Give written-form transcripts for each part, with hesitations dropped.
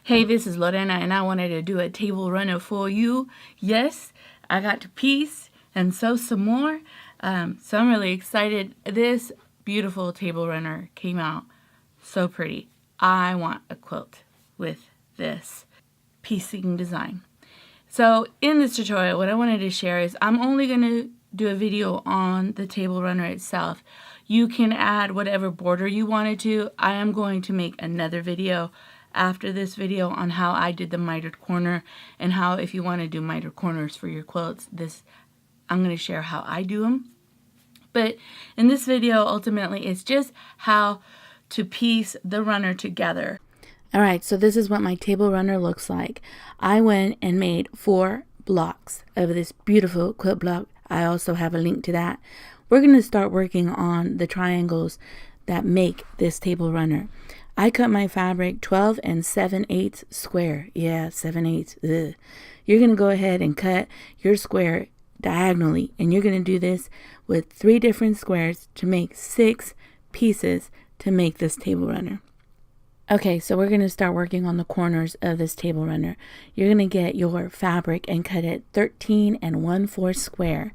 Hey, this is Lorena, and I wanted to do a table runner for you. Yes, I got to piece and sew some more, so I'm really excited. This beautiful table runner came out so pretty. I want a quilt with this piecing design. So in this tutorial, what I wanted to share is I'm only going to do a video on the table runner itself. You can add whatever border you wanted to. I am going to make another video after this video on how I did the mitered corner, and how if you want to do mitered corners for your quilts, I'm going to share how I do them. But in this video, ultimately, it's just how to piece the runner together. Alright, so this is what my table runner looks like. I went and made 4 blocks of this beautiful quilt block. I also have a link to that. We're going to start working on the triangles that make this table runner. I cut my fabric 12 and 7/8 square. Yeah, 7/8. Ugh. You're going to go ahead and cut your square diagonally, and you're going to do this with 3 different squares to make 6 pieces to make this table runner. Okay, so we're going to start working on the corners of this table runner. You're going to get your fabric and cut it 13 and 1/4 square.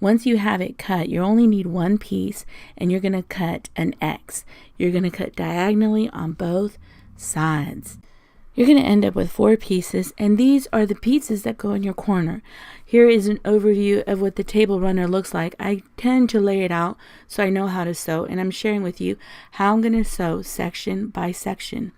Once you have it cut, you only need 1 piece, and you're going to cut an X. You're going to cut diagonally on both sides. You're going to end up with 4 pieces, and these are the pieces that go in your corner. Here is an overview of what the table runner looks like. I tend to lay it out so I know how to sew, and I'm sharing with you how I'm going to sew section by section.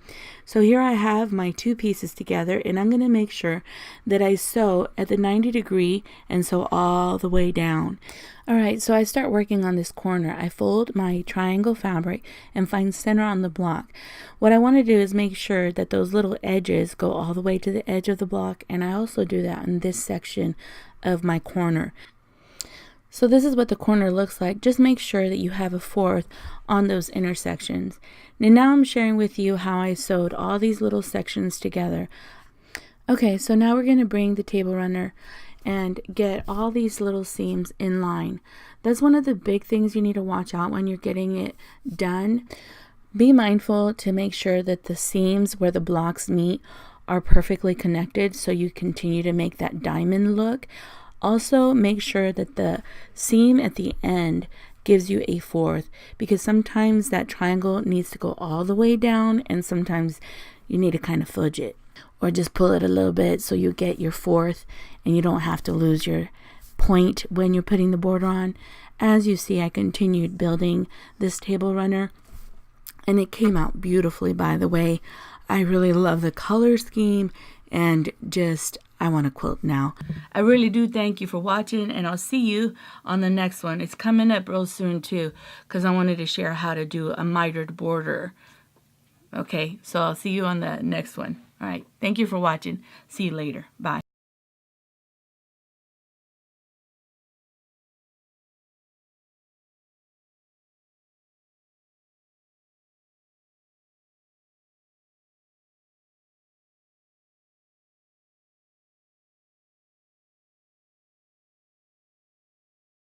So here I have my 2 pieces together, and I'm going to make sure that I sew at the 90-degree and sew all the way down. Alright, so I start working on this corner. I fold my triangle fabric and find center on the block. What I want to do is make sure that those little edges go all the way to the edge of the block, and I also do that in this section of my corner. So this is what the corner looks like. Just make sure that you have a 4th on those intersections. Now I'm sharing with you how I sewed all these little sections together. Okay, so now we're going to bring the table runner and get all these little seams in line. That's one of the big things you need to watch out when you're getting it done. Be mindful to make sure that the seams where the blocks meet are perfectly connected so you continue to make that diamond look. Also, make sure that the seam at the end gives you a 4th, because sometimes that triangle needs to go all the way down, and sometimes you need to kind of fudge it or just pull it a little bit so you get your 4th and you don't have to lose your point when you're putting the border on. As you see, I continued building this table runner, and it came out beautifully, by the way. I really love the color scheme, and just I want to quilt now. I really do thank you for watching, and I'll see you on the next one. It's coming up real soon too, because I wanted to share how to do a mitered border. Okay, so I'll see you on the next one. All right, thank you for watching. See you later. Bye.